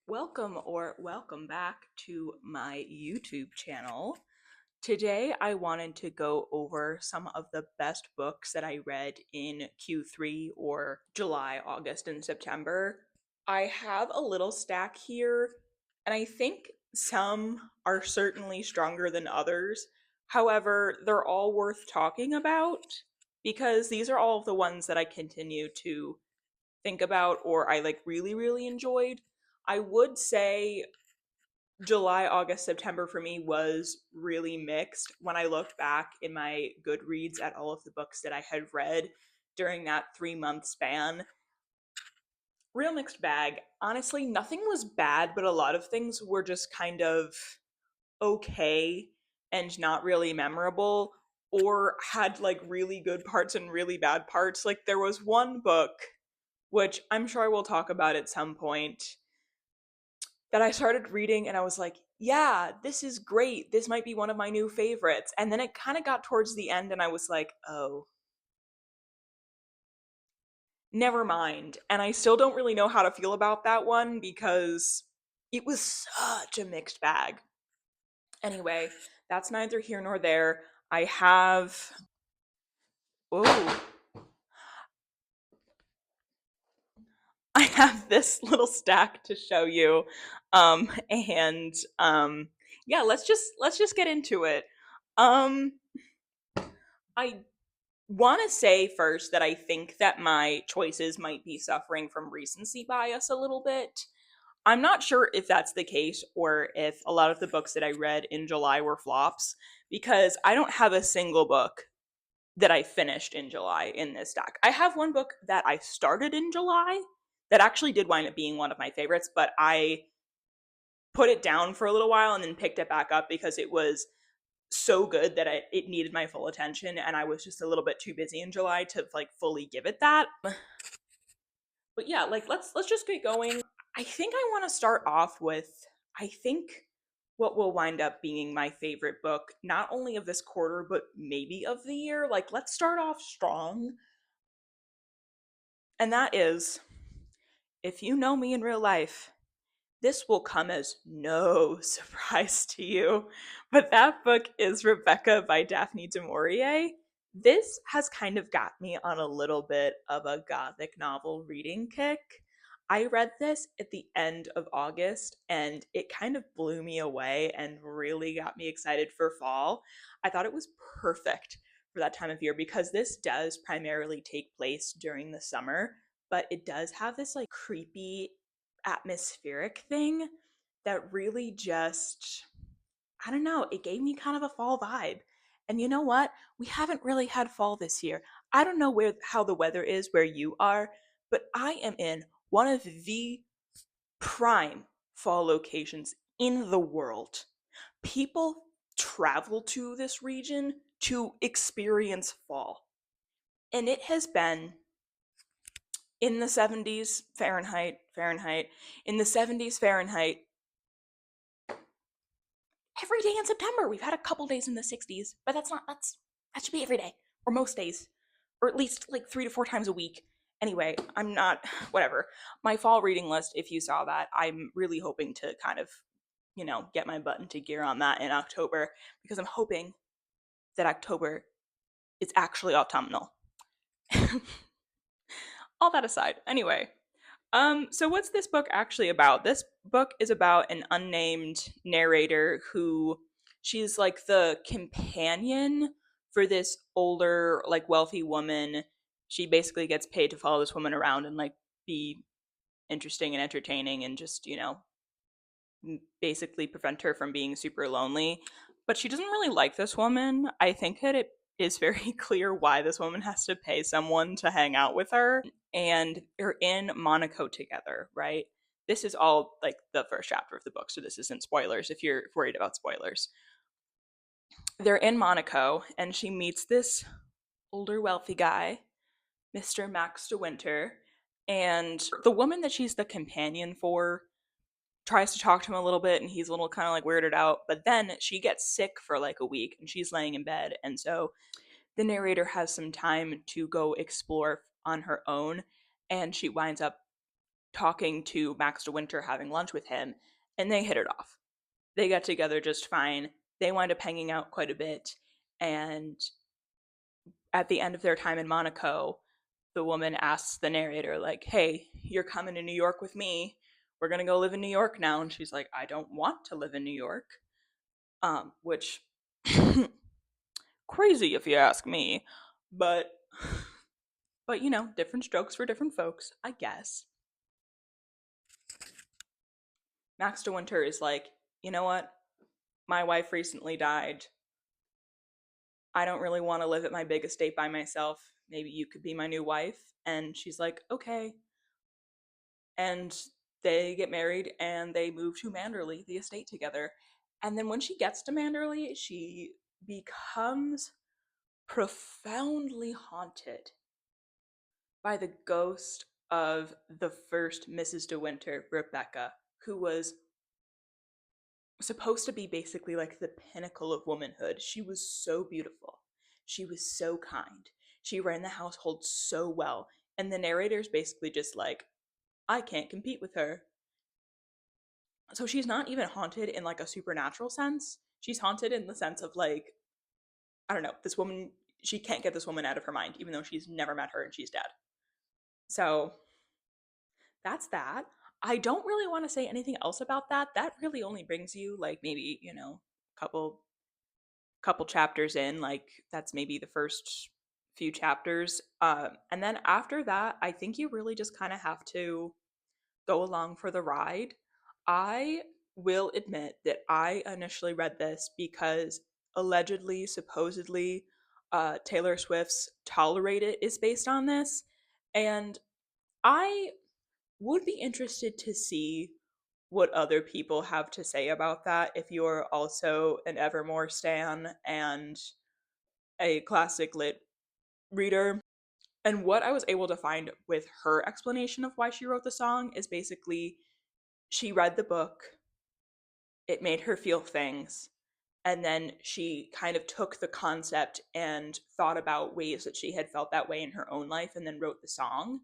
Welcome back to my YouTube channel. Today I wanted to go over some of the best books that I read in Q3 or July, August, and September. I have a little stack here, and I think some are certainly stronger than others. However, they're all worth talking about because these are all of the ones that I continue to think about or I really, really enjoyed. I would say July, August, September for me was really mixed when I looked back in my Goodreads at all of the books that I had read during that 3 month span. Real mixed bag. Honestly, nothing was bad, but a lot of things were just kind of okay and not really memorable, or had really good parts and really bad parts. Like, there was one book, which I'm sure I will talk about at some point, that I started reading and I was like, yeah, this is great. This might be one of my new favorites. And then it kind of got towards the end and I was like, oh, never mind. And I still don't really know how to feel about that one because it was such a mixed bag. Anyway, that's neither here nor there. I have. Oh, I have this little stack to show you. And yeah, let's just get into it. Um I want to say first that I think that my choices might be suffering from recency bias a little bit. I'm not sure if that's the case or if a lot of the books that I read in July were flops, because I don't have a single book that I finished in July in this stack. I have one book that I started in July that actually did wind up being one of my favorites, but I put it down for a little while and then picked it back up because it was so good that it needed my full attention, and I was just a little bit too busy in July to fully give it that. But yeah, let's just get going. I think I want to start off with, I think, what will wind up being my favorite book, not only of this quarter but maybe of the year. Let's start off strong. And that is, if you know me in real life, this will come as no surprise to you, but that book is Rebecca by Daphne du Maurier. This has kind of got me on a little bit of a gothic novel reading kick. I read this at the end of August and it kind of blew me away and really got me excited for fall. I thought it was perfect for that time of year because this does primarily take place during the summer, but it does have this creepy atmospheric thing that really just, I don't know, it gave me kind of a fall vibe. And you know what? We haven't really had fall this year. I don't know how the weather is where you are, but I am in one of the prime fall locations in the world. People travel to this region to experience fall. And it has been in the 70s Fahrenheit, in the 70s Fahrenheit every day in September. We've had a couple days in the 60s, but that should be every day or most days, or at least 3 to 4 times a week. Anyway, I'm not whatever. My fall reading list, if you saw that, I'm really hoping to kind of, get my butt into gear on that in October because I'm hoping that October is actually autumnal. All that aside, anyway, so what's this book actually about? This book is about an unnamed narrator who, she's like the companion for this older, wealthy woman. She basically gets paid to follow this woman around and be interesting and entertaining and just, basically prevent her from being super lonely. But she doesn't really like this woman. I think that it is very clear why this woman has to pay someone to hang out with her. And they're in Monaco together, right? This is all the first chapter of the book, so this isn't spoilers if you're worried about spoilers. They're in Monaco, and she meets this older, wealthy guy, Mr. Max de Winter. And the woman that she's the companion for tries to talk to him a little bit, and he's a little kind of weirded out. But then she gets sick for a week, and she's laying in bed. And so the narrator has some time to go explore on her own, and she winds up talking to Max de Winter, having lunch with him, and they hit it off. They got together just fine. They wind up hanging out quite a bit, and at the end of their time in Monaco, the woman asks the narrator, like, hey, you're coming to New York with me. We're going to go live in New York now. And she's like, I don't want to live in New York. Which, crazy if you ask me. But, different strokes for different folks, I guess. Max de Winter is like, you know what? My wife recently died. I don't really want to live at my big estate by myself. Maybe you could be my new wife. And she's like, okay. And they get married and they move to Manderley, the estate, together. And then when she gets to Manderley, she becomes profoundly haunted by the ghost of the first Mrs. De Winter, Rebecca, who was supposed to be basically like the pinnacle of womanhood. She was so beautiful. She was so kind. She ran the household so well. And the narrator's basically just like, I can't compete with her. So she's not even haunted in like a supernatural sense. She's haunted in the sense of like, I don't know, this woman, she can't get this woman out of her mind, even though she's never met her and she's dead. So that's that. I don't really want to say anything else about that. That really only brings you like maybe, couple couple chapters in, like that's maybe the first few chapters. And then after that, I think you really just kind of have to go along for the ride. I will admit that I initially read this because allegedly, supposedly, Taylor Swift's Tolerate It is based on this. And I would be interested to see what other people have to say about that if you're also an Evermore stan and a classic lit reader. And what I was able to find with her explanation of why she wrote the song is basically she read the book, it made her feel things, and then she kind of took the concept and thought about ways that she had felt that way in her own life and then wrote the song.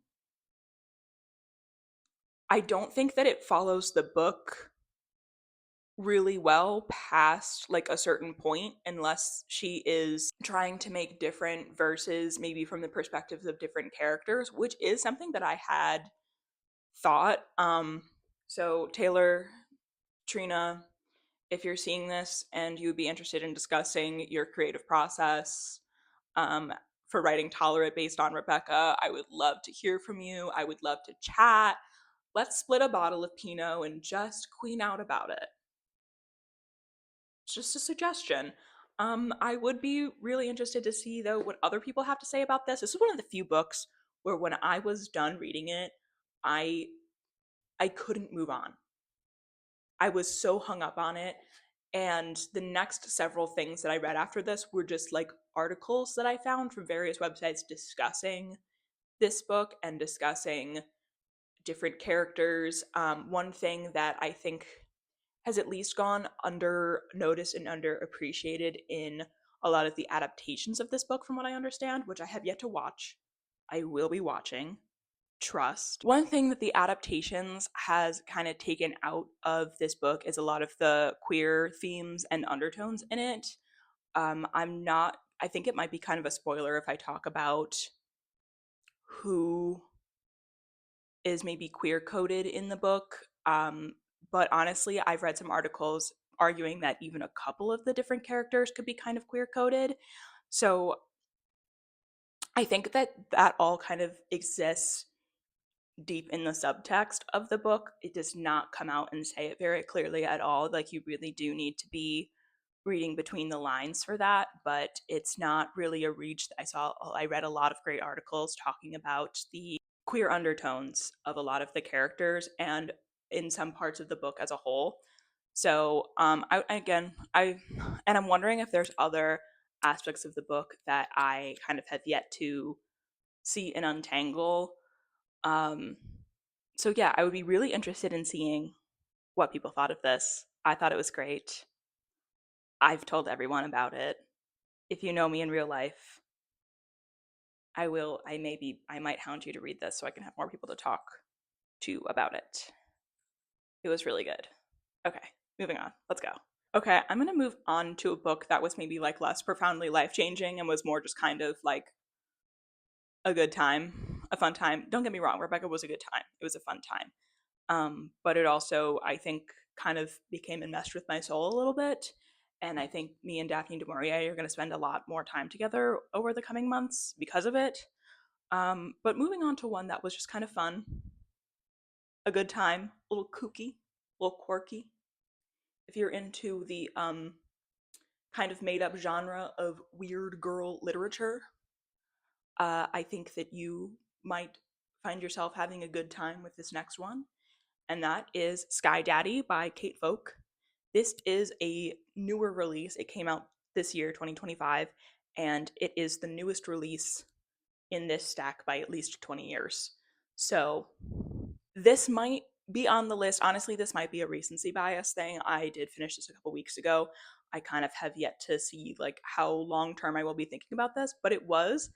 I don't think that it follows the book really well past like a certain point unless she is trying to make different verses maybe from the perspectives of different characters, which is something that I had thought. So Taylor, Trina, if you're seeing this and you would be interested in discussing your creative process um, for writing Tolerate based on Rebecca, I would love to hear from you. I would love to chat. Let's split a bottle of Pinot and just queen out about it. It's just a suggestion. I would be really interested to see though what other people have to say about this. This is one of the few books where when I was done reading it, I I couldn't move on. I was so hung up on it. And the next several things that I read after this were just like articles that I found from various websites discussing this book and discussing different characters. One thing that I think has at least gone under noticed and underappreciated in a lot of the adaptations of this book, from what I understand, which I have yet to watch. I will be watching. Trust. One thing that the adaptations has kind of taken out of this book is a lot of the queer themes and undertones in it. I'm not, I think it might be kind of a spoiler if I talk about who is maybe queer coded in the book. But honestly, I've read some articles arguing that even a couple of the different characters could be kind of queer coded. So I think that that all kind of exists deep in the subtext of the book. It does not come out and say it very clearly at all. Like, you really do need to be reading between the lines for that, but it's not really a reach. I read a lot of great articles talking about the queer undertones of a lot of the characters and in some parts of the book as a whole. So I'm wondering if there's other aspects of the book that I kind of have yet to see and untangle. um so yeah, I would be really interested in seeing what people thought of this. I thought it was great. I've told everyone about it. If you know me in real life, I might hound you to read this so I can have more people to talk to about it. It was really good. Okay, moving on. Let's go. Okay, I'm gonna move on to a book that was maybe like less profoundly life changing and was more just kind of like a good time, a fun time. Don't get me wrong, Rebecca was a good time. It was a fun time. But it also, I think, kind of became enmeshed with my soul a little bit. And I think me and Daphne du Maurier are going to spend a lot more time together over the coming months because of it. But moving on to one that was just kind of fun, a good time, a little kooky, a little quirky. If you're into the kind of made up genre of weird girl literature, I think that you might find yourself having a good time with this next one. And that is Sky Daddy by Kate Folk. This is a newer release. It came out this year, 2025, and it is the newest release in this stack by at least 20 years. So this might be on the list. Honestly, this might be a recency bias thing. I did finish this a couple weeks ago. I kind of have yet to see like how long term I will be thinking about this, but it was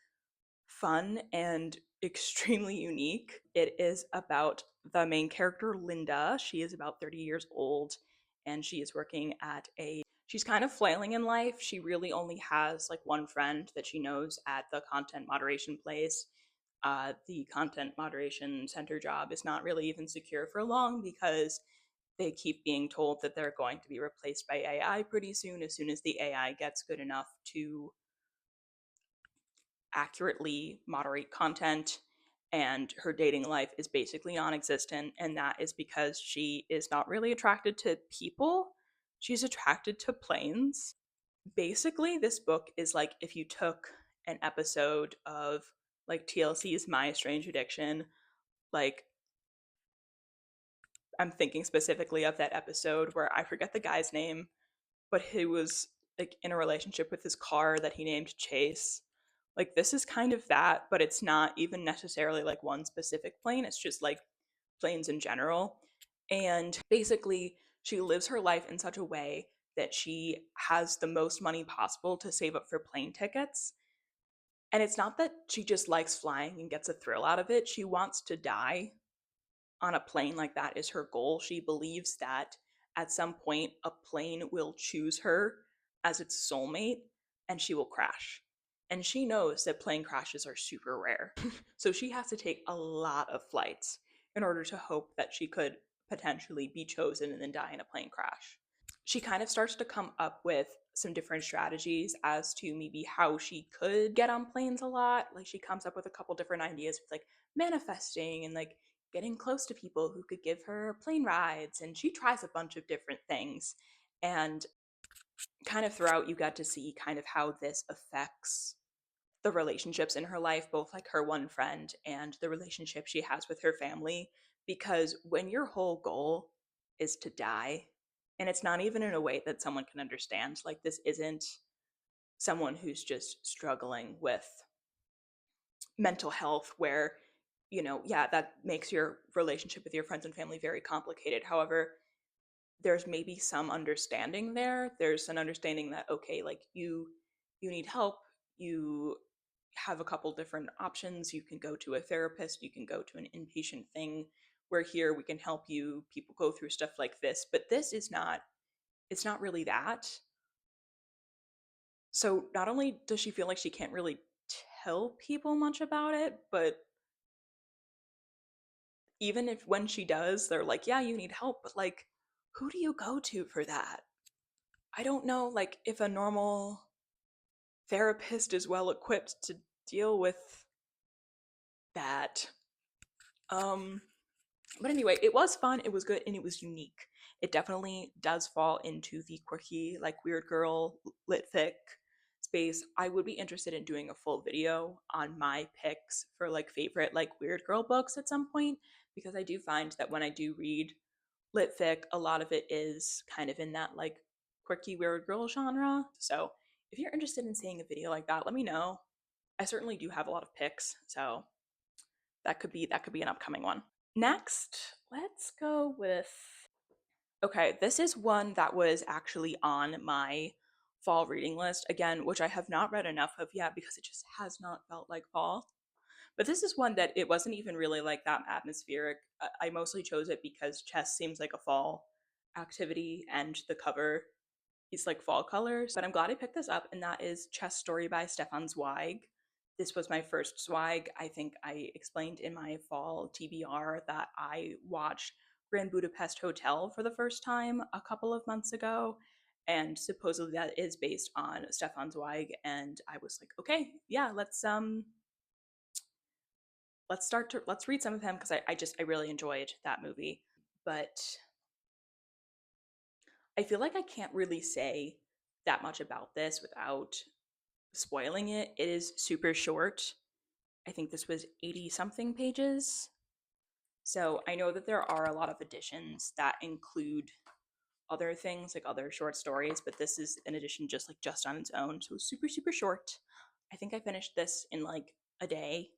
fun and extremely unique. It is about the main character, Linda. She is about 30 years old and she is working at a. She's kind of flailing in life. She really only has like one friend that she knows at the content moderation place. The content moderation center job is not really even secure for long because they keep being told that they're going to be replaced by AI pretty soon as the AI gets good enough to accurately moderate content, and her dating life is basically non-existent, and that is because she is not really attracted to people. She's attracted to planes. Basically, this book is like if you took an episode of like TLC's My Strange Addiction, like I'm thinking specifically of that episode where I forget the guy's name, but he was like in a relationship with his car that he named Chase. Like this is kind of that, but it's not even necessarily like one specific plane. It's just like planes in general. And basically, she lives her life in such a way that she has the most money possible to save up for plane tickets. And it's not that she just likes flying and gets a thrill out of it. She wants to die on a plane. Like that is her goal. She believes that at some point a plane will choose her as its soulmate and she will crash. And she knows that plane crashes are super rare. So she has to take a lot of flights in order to hope that she could potentially be chosen and then die in a plane crash. She kind of starts to come up with some different strategies as to maybe how she could get on planes a lot. Like she comes up with a couple different ideas with like manifesting and like getting close to people who could give her plane rides, and she tries a bunch of different things. And kind of throughout you get to see kind of how this affects the relationships in her life, both like her one friend and the relationship she has with her family. Because when your whole goal is to die, and it's not even in a way that someone can understand, like this isn't someone who's just struggling with mental health, where, you know, yeah, that makes your relationship with your friends and family very complicated. However, there's maybe some understanding there. There's an understanding that, okay, like you need help, you have a couple different options. You can go to a therapist, you can go to an inpatient thing. We're here, we can help you. People go through stuff like this, but this is not, it's not really that. So not only does she feel like she can't really tell people much about it, but even if when she does, they're like, yeah, you need help, but like, who do you go to for that? I don't know, like, if a normal therapist is well equipped to deal with that. Um, but anyway, it was fun, it was good, and it was unique. It definitely does fall into the quirky, like weird girl lit fic space. I would be interested in doing a full video on my picks for like favorite like weird girl books at some point, because I do find that when I do read lit fic, a lot of it is kind of in that like quirky weird girl genre. So if you're interested in seeing a video like that, let me know. I certainly do have a lot of picks, so that could be an upcoming one. Next, let's go with, okay, this is one that was actually on my fall reading list again, which I have not read enough of yet because it just has not felt like fall. But this is one that it wasn't even really like that atmospheric. I mostly chose it because chess seems like a fall activity, and the cover is like fall colors. But I'm glad I picked this up, and that is Chess Story by Stefan Zweig. This was my first Zweig. I think I explained in my fall TBR that I watched Grand Budapest Hotel for the first time a couple of months ago, and supposedly that is based on Stefan Zweig. And I was like, okay, yeah, let's read some of him because I really enjoyed that movie. But I feel like I can't really say that much about this without spoiling it. It is super short. I think this was 80 something pages. So I know that there are a lot of editions that include other things, like other short stories, but this is an edition just on its own. So super, super short. I think I finished this in like a day,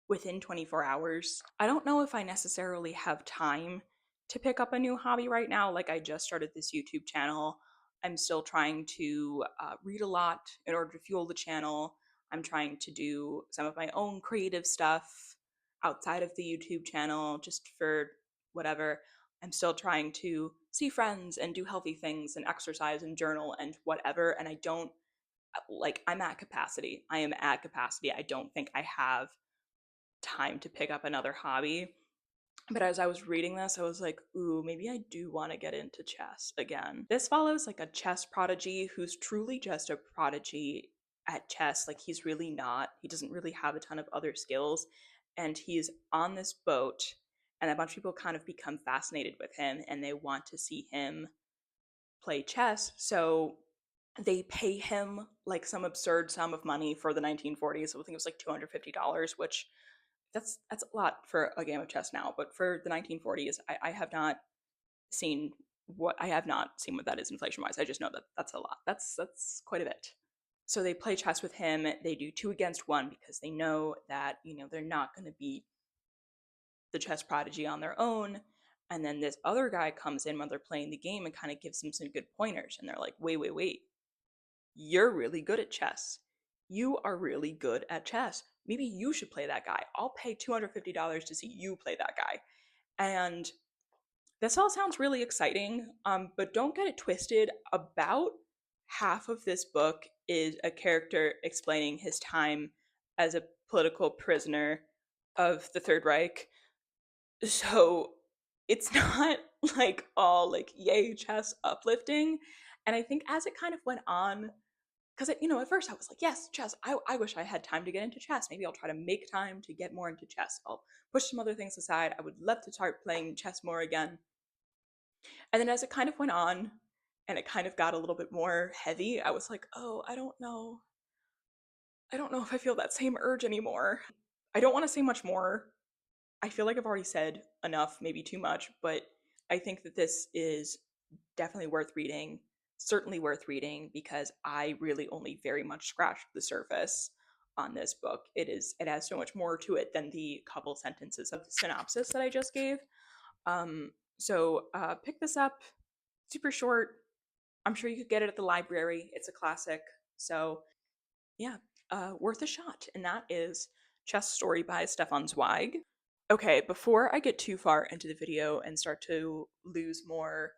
within 24 hours. I don't know if I necessarily have time to pick up a new hobby right now. Like, I just started this YouTube channel. I'm still trying to read a lot in order to fuel the channel. I'm trying to do some of my own creative stuff outside of the YouTube channel just for whatever. I'm still trying to see friends and do healthy things and exercise and journal and whatever. And I don't like, I'm at capacity. I am at capacity. I don't think I have time to pick up another hobby. But as I was reading this, I was like, ooh, maybe I do want to get into chess again. This follows like a chess prodigy who's truly just a prodigy at chess. Like, he's really not, he doesn't really have a ton of other skills. And he's on this boat, and a bunch of people kind of become fascinated with him and they want to see him play chess. So they pay him like some absurd sum of money for the 1940s. So I think it was like $250, which that's a lot for a game of chess now, but for the 1940s, I seen I have not seen what that is inflation wise. I just know that that's a lot. That's quite a bit. So they play chess with him. They do two against one because they know that they're not going to beat the chess prodigy on their own. And then this other guy comes in when they're playing the game and kind of gives them some good pointers. And they're like, wait, you're really good at chess. You are really good at chess. Maybe you should play that guy. I'll pay $250 to see you play that guy. And this all sounds really exciting, but don't get it twisted. About half of this book is a character explaining his time as a political prisoner of the Third Reich. So it's not like all like yay chess uplifting. And I think as it kind of went on, because at first I was like, yes, chess. I wish I had time to get into chess. Maybe I'll try to make time to get more into chess. I'll push some other things aside. I would love to start playing chess more again. And then as it kind of went on and it kind of got a little bit more heavy, I was like, oh, I don't know. I don't know if I feel that same urge anymore. I don't want to say much more. I feel like I've already said enough, maybe too much, but I think that this is definitely worth reading. Certainly worth reading because I really only very much scratched the surface on this book. It has so much more to it than the couple sentences of the synopsis that I just gave. So pick this up. Super short. I'm sure you could get it at the library. It's a classic. So yeah, worth a shot. And that is Chess Story by Stefan Zweig. Okay, before I get too far into the video and start to lose more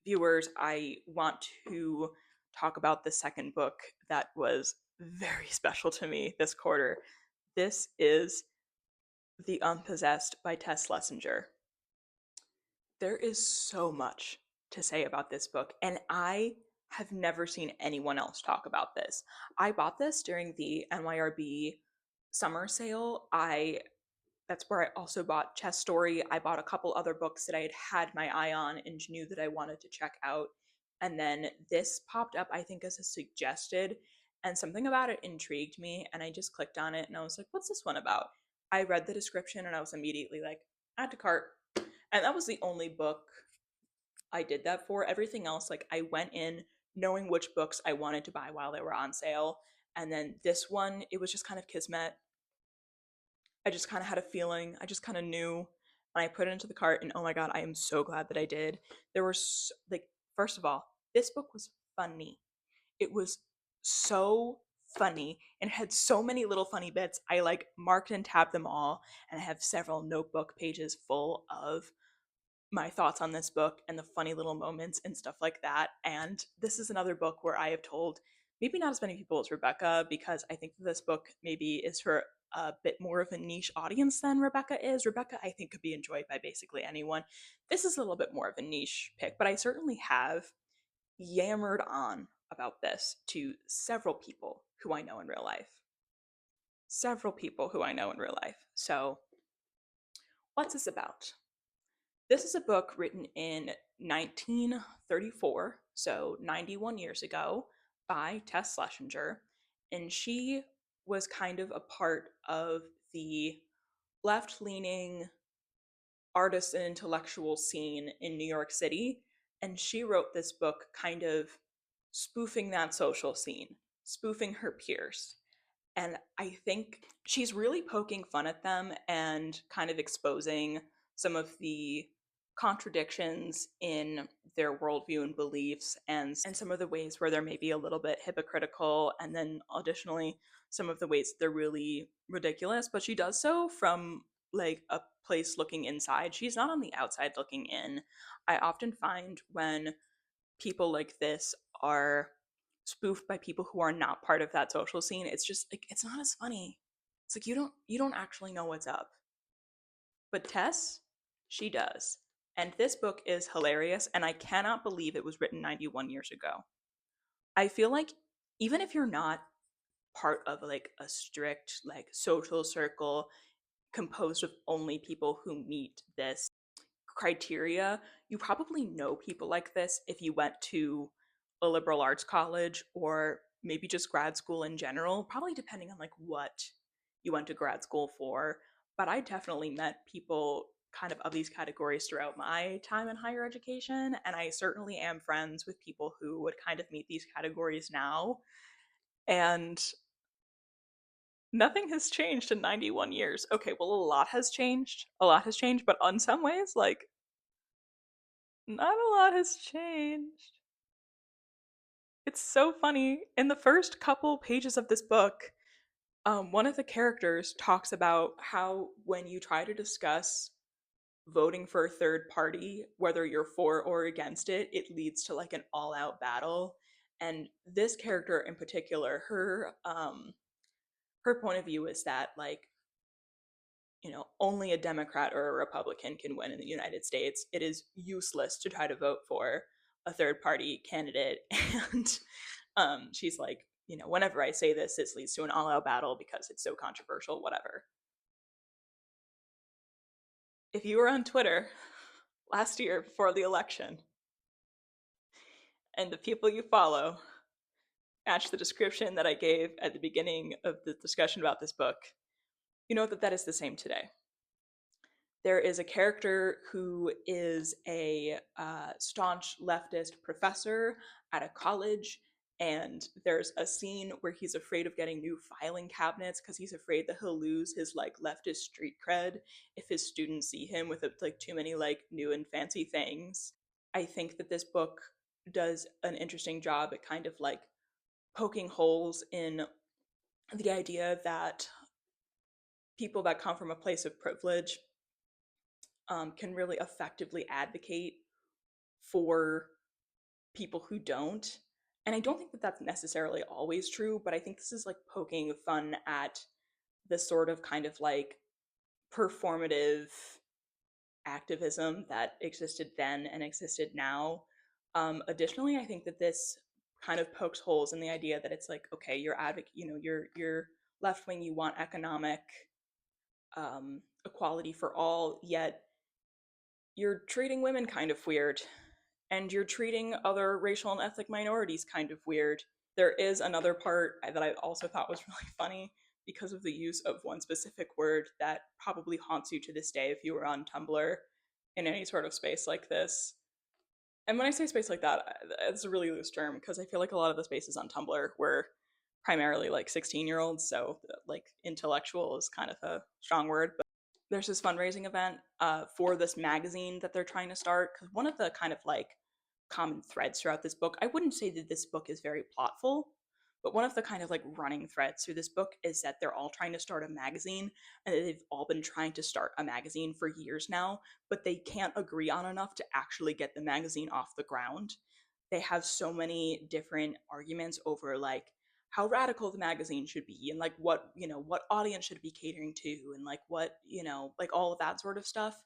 viewers, I want to talk about the second book that was very special to me this quarter. This is The Unpossessed by Tess Slesinger. There is so much to say about this book, and I have never seen anyone else talk about this. I bought this during the NYRB summer sale. I That's where I also bought Chess Story. I bought a couple other books that I had my eye on and knew that I wanted to check out. And then this popped up, I think, as a suggested, and something about it intrigued me. And I just clicked on it and I was like, what's this one about? I read the description and I was immediately like, add to cart. And that was the only book I did that for. Everything else, like, I went in knowing which books I wanted to buy while they were on sale. And then this one, it was just kind of kismet. I just kind of had a feeling. I just kind of knew. And I put it into the cart, and oh my god, I am so glad that I did. There were like, first of all, this book was funny. It was so funny and had so many little funny bits. I like marked and tabbed them all, and I have several notebook pages full of my thoughts on this book and the funny little moments and stuff like that. And this is another book where I have told maybe not as many people as Rebecca, because I think this book maybe is for a bit more of a niche audience than Rebecca is. Rebecca, I think, could be enjoyed by basically anyone. This is a little bit more of a niche pick, but I certainly have yammered on about this to several people who I know in real life. Several people who I know in real life. So, what's this about? This is a book written in 1934, so 91 years ago, by Tess Schlesinger, and she was kind of a part of the left leaning artist and intellectual scene in New York City. And she wrote this book kind of spoofing that social scene, spoofing her peers. And I think she's really poking fun at them and kind of exposing some of the contradictions in their worldview and beliefs, and some of the ways where they're maybe a little bit hypocritical, and then additionally some of the ways they're really ridiculous. But she does so from like a place looking inside. She's not on the outside looking in. I often find when people like this are spoofed by people who are not part of that social scene, it's just like it's not as funny. It's like you don't actually know what's up. But Tess, she does. And this book is hilarious, and I cannot believe it was written 91 years ago. I feel like even if you're not part of like a strict like social circle composed of only people who meet this criteria, you probably know people like this if you went to a liberal arts college or maybe just grad school in general, probably depending on like what you went to grad school for. But I definitely met people kind of these categories throughout my time in higher education, and I certainly am friends with people who would kind of meet these categories now. And nothing has changed in 91 years. Okay, well, a lot has changed. A lot has changed, but in some ways, like, not a lot has changed. It's so funny. In the first couple pages of this book, one of the characters talks about how when you try to discuss voting for a third party, whether you're for or against it, it leads to like an all-out battle. And this character in particular, her point of view is that like only a Democrat or a Republican can win in the United States. It is useless to try to vote for a third party candidate. And she's like, whenever I say this leads to an all out battle because it's so controversial, whatever. If you were on Twitter last year before the election and the people you follow match the description that I gave at the beginning of the discussion about this book, you know that that is the same today. There is a character who is a staunch leftist professor at a college, and there's a scene where he's afraid of getting new filing cabinets because he's afraid that he'll lose his like leftist street cred if his students see him with like too many like new and fancy things. I think that this book does an interesting job at kind of like poking holes in the idea that people that come from a place of privilege can really effectively advocate for people who don't. And I don't think that that's necessarily always true, but I think this is like poking fun at the sort of kind of like performative activism that existed then and existed now. Additionally, I think that this kind of pokes holes in the idea that it's like, okay, you're you're left wing, you want economic equality for all, yet you're treating women kind of weird, and you're treating other racial and ethnic minorities kind of weird. There is another part that I also thought was really funny because of the use of one specific word that probably haunts you to this day if you were on Tumblr in any sort of space like this. And when I say space like that, it's a really loose term because I feel like a lot of the spaces on Tumblr were primarily like 16-year-olds, so like intellectual is kind of a strong word. But there's this fundraising event for this magazine that they're trying to start, because one of the kind of like common threads throughout this book, I wouldn't say that this book is very plotful, But one of the kind of like running threads through this book is that they're all trying to start a magazine, and they've all been trying to start a magazine for years now, but they can't agree on enough to actually get the magazine off the ground. They have so many different arguments over like how radical the magazine should be, and like what, what audience should be catering to, and like what, like all of that sort of stuff.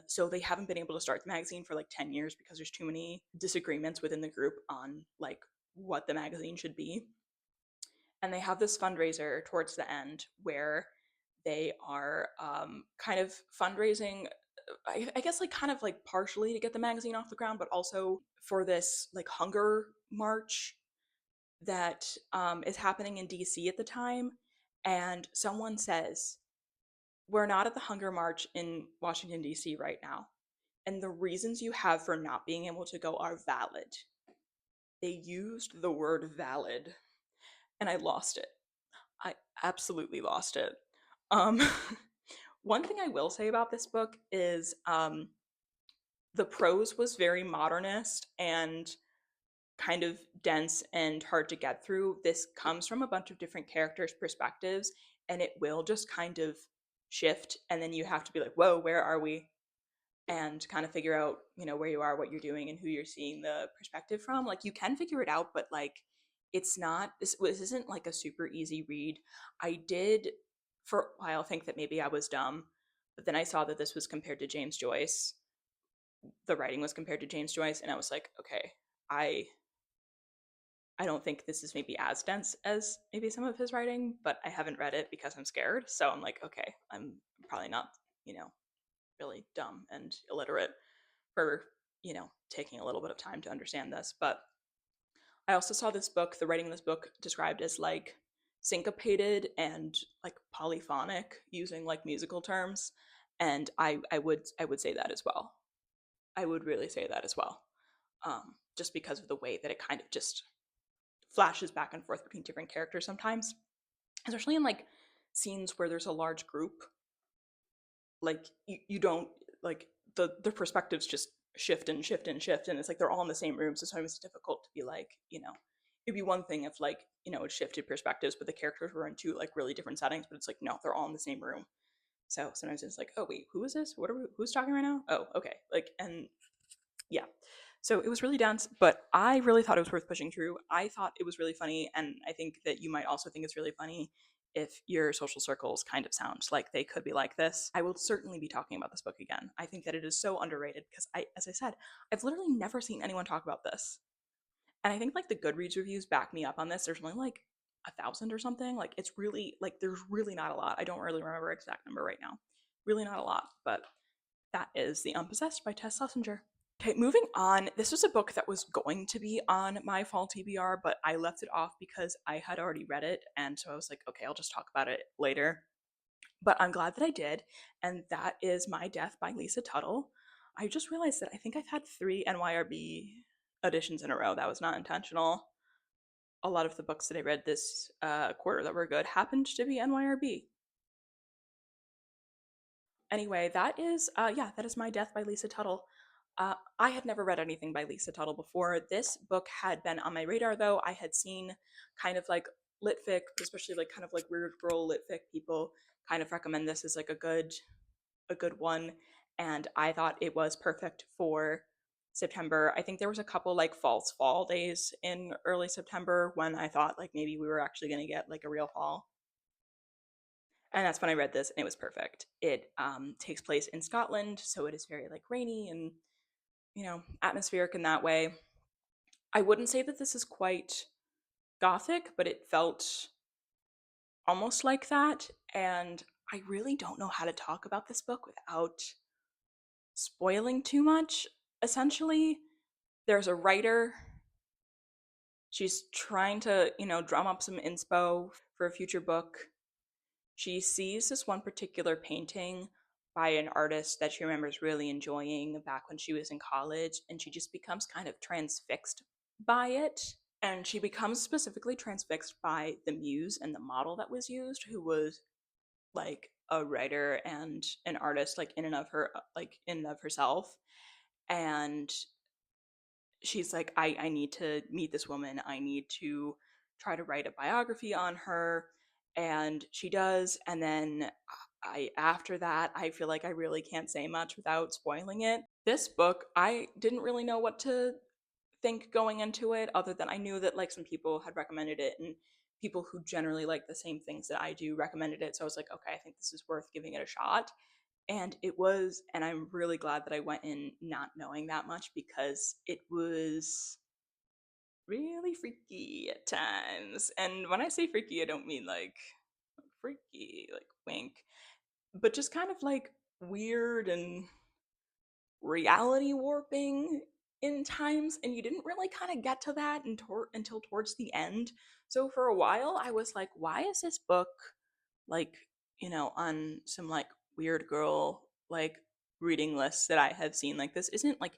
So they haven't been able to start the magazine for like 10 years because there's too many disagreements within the group on like what the magazine should be. And they have this fundraiser towards the end where they are kind of fundraising, I guess, like kind of like partially to get the magazine off the ground, but also for this like hunger march that is happening in DC at the time. And someone says, "We're not at the hunger march in Washington, DC right now. And the reasons you have for not being able to go are valid." They used the word valid, and I lost it. I absolutely lost it. Um, one thing I will say about this book is the prose was very modernist and kind of dense and hard to get through. This comes from a bunch of different characters' perspectives, and it will just kind of shift, and then you have to be like, whoa, where are we? And kind of figure out, where you are, what you're doing, and who you're seeing the perspective from. Like, you can figure it out, but like, it's not, this isn't like a super easy read. I did for a while think that maybe I was dumb, but then I saw that this was compared to James Joyce. The writing was compared to James Joyce, and I was like, okay, I I don't think this is maybe as dense as maybe some of his writing, but I haven't read it because I'm scared. So I'm like, okay, I'm probably not, really dumb and illiterate for, taking a little bit of time to understand this. But I also saw this book, the writing in this book described as like syncopated and like polyphonic, using like musical terms. And I would say that as well. I would really say that as well. Just because of the way that it kind of just flashes back and forth between different characters sometimes, especially in like scenes where there's a large group. Like you don't like the perspectives just shift and shift and shift, and it's like they're all in the same room, so sometimes it's difficult to be like, it'd be one thing if like, it shifted perspectives but the characters were in two like really different settings, but it's like no, they're all in the same room. So sometimes it's like, oh wait, who is this, who's talking right now, oh okay, like, and yeah. So it was really dense, but I really thought it was worth pushing through. I thought it was really funny, and I think that you might also think it's really funny if your social circles kind of sound like they could be like this. I will certainly be talking about this book again. I think that it is so underrated because as I said, I've literally never seen anyone talk about this. And I think like the Goodreads reviews back me up on this. There's only like 1,000 or something. Like it's really like there's really not a lot. I don't really remember exact number right now. Really not a lot, but that is The Unpossessed by Tess Slesinger. Okay, moving on. This was a book that was going to be on my fall TBR, but I left it off because I had already read it, and so I was like, okay, I'll just talk about it later. But I'm glad that I did, and that is My Death by Lisa Tuttle. I just realized that I think I've had 3 NYRB editions in a row. That was not intentional. A lot of the books that I read this quarter that were good happened to be NYRB. Anyway, that is My Death by Lisa Tuttle. I had never read anything by Lisa Tuttle before. This book had been on my radar, though. I had seen kind of like litfic, especially like kind of like weird girl litfic people, kind of recommend this as like a good one, and I thought it was perfect for September. I think there was a couple like false fall days in early September when I thought like maybe we were actually going to get like a real fall. And that's when I read this, and it was perfect. It takes place in Scotland, so it is very like rainy and, atmospheric in that way. I wouldn't say that this is quite gothic, but it felt almost like that. And I really don't know how to talk about this book without spoiling too much. Essentially, there's a writer. She's trying to, drum up some inspo for a future book. She sees this one particular painting by an artist that she remembers really enjoying back when she was in college, and she just becomes kind of transfixed by it. And she becomes specifically transfixed by the muse and the model that was used, who was like a writer and an artist, like in and of her, like in and of herself. And she's like, I need to meet this woman. I need to try to write a biography on her, and she does. And then I after that, I feel like I really can't say much without spoiling it. This book, I didn't really know what to think going into it, other than I knew that like some people had recommended it, and people who generally like the same things that I do recommended it. So I was like, okay, I think this is worth giving it a shot. And it was, and I'm really glad that I went in not knowing that much, because it was really freaky at times. And when I say freaky, I don't mean like freaky, like wink, but just kind of like weird and reality warping in times. And you didn't really kind of get to that until towards the end. So for a while, I was like, why is this book like, on some like weird girl like reading lists that I have seen? Like, this isn't like,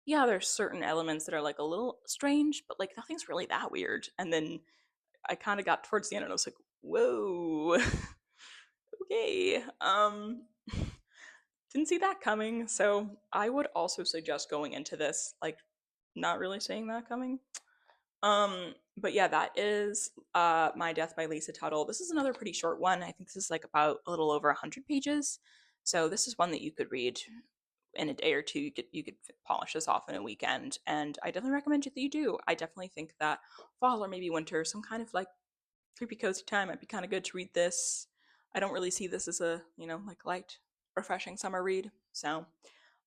yeah, there's certain elements that are like a little strange, but like nothing's really that weird. And then I kind of got towards the end and I was like, whoa, okay. Didn't see that coming. So I would also suggest going into this like not really seeing that coming. But yeah, that is My Death by Lisa Tuttle. This is another pretty short one. I think this is like about a little over 100 pages. So this is one that you could read in a day or two. You could polish this off in a weekend, and I definitely recommend that you do. I definitely think that fall or maybe winter, some kind of like creepy cozy time, might be kind of good to read this. I don't really see this as a like light, refreshing summer read. So,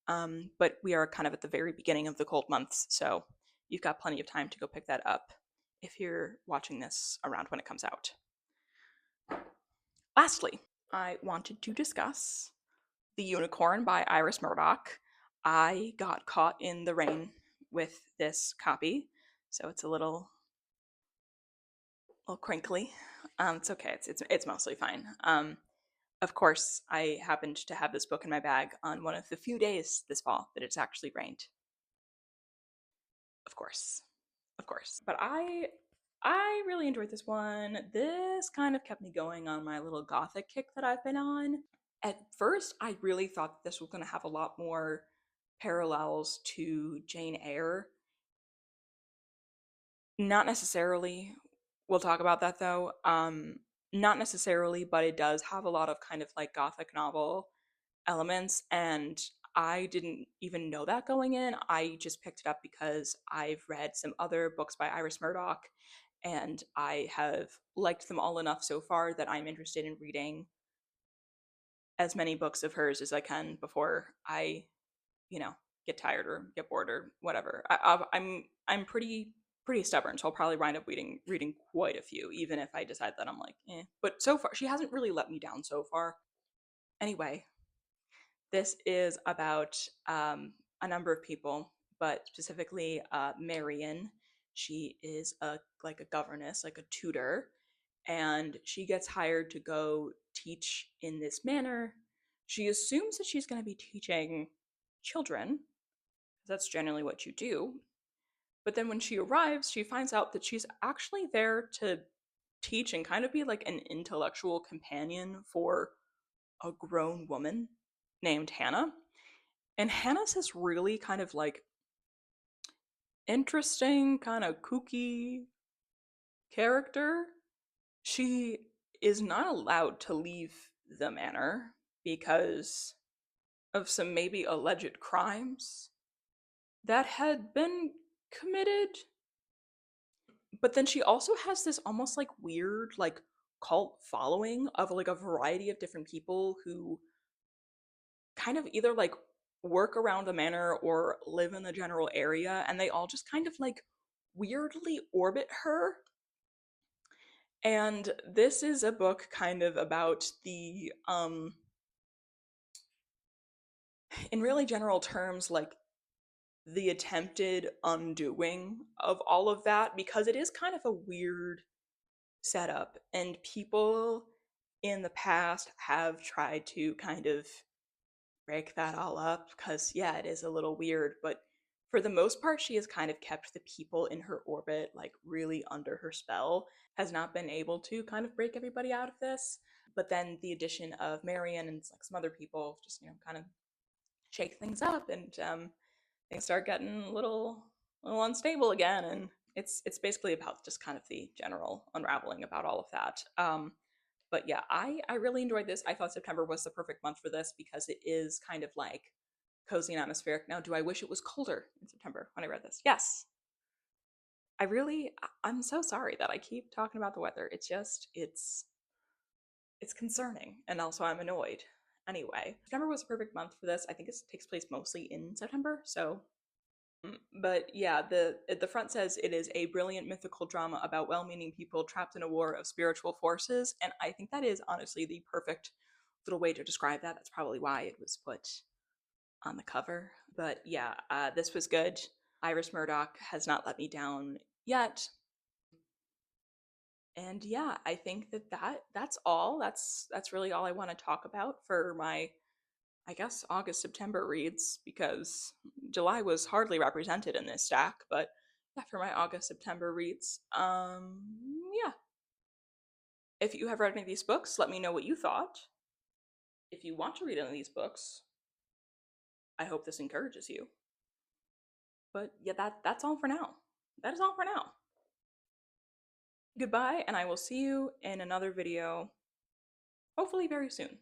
but we are kind of at the very beginning of the cold months, so you've got plenty of time to go pick that up if you're watching this around when it comes out. Lastly, I wanted to discuss The Unicorn by Iris Murdoch. I got caught in the rain with this copy, so it's a little crinkly. It's okay. It's mostly fine. Of course, I happened to have this book in my bag on one of the few days this fall that it's actually rained. Of course, of course. But I really enjoyed this one. This kind of kept me going on my little gothic kick that I've been on. At first, I really thought this was going to have a lot more parallels to Jane Eyre. Not necessarily. We'll talk about that though. Not necessarily, but it does have a lot of kind of like gothic novel elements, and I didn't even know that going in. I just picked it up because I've read some other books by Iris Murdoch, and I have liked them all enough so far that I'm interested in reading as many books of hers as I can before I, you know, get tired or get bored or whatever. I'm pretty stubborn, so I'll probably wind up reading quite a few, even if I decide that I'm like, eh. But so far, she hasn't really let me down so far. Anyway, this is about a number of people, but specifically Marion. She is a governess, like a tutor, and she gets hired to go teach in this manor. She assumes that she's going to be teaching children. That's generally what you do. But then when she arrives, she finds out that she's actually there to teach and kind of be like an intellectual companion for a grown woman named Hannah. And Hannah's this really kind of like interesting, kind of kooky character. She is not allowed to leave the manor because of some maybe alleged crimes that had been committed. But then she also has this almost like weird, like cult following of like a variety of different people who kind of either like work around the manor or live in the general area, and they all just kind of like weirdly orbit her. And this is a book kind of about the in really general terms, like the attempted undoing of all of that, because it is kind of a weird setup, and people in the past have tried to kind of break that all up, because yeah, it is a little weird, but for the most part she has kind of kept the people in her orbit like really under her spell, has not been able to kind of break everybody out of this. But then the addition of Marion and like some other people just kind of shake things up, and things start getting a little unstable again. And It's basically about just kind of the general unraveling about all of that. But yeah, I really enjoyed this. I thought September was the perfect month for this because it is kind of like cozy and atmospheric. Now, do I wish it was colder in September when I read this? Yes. I'm so sorry that I keep talking about the weather. It's concerning, and also I'm annoyed. Anyway, September was a perfect month for this. I think it takes place mostly in September, so but yeah, the front says it is a brilliant mythical drama about well-meaning people trapped in a war of spiritual forces, and I think that is honestly the perfect little way to describe that. That's probably why it was put on the cover. But yeah, this was good. Iris Murdoch has not let me down yet. And yeah, I think that's all. That's really all I want to talk about for my, I guess, August September reads, because July was hardly represented in this stack. But yeah, for my August September reads, yeah. If you have read any of these books, let me know what you thought. If you want to read any of these books, I hope this encourages you. But yeah, that's all for now. That is all for now. Goodbye, and I will see you in another video, hopefully very soon.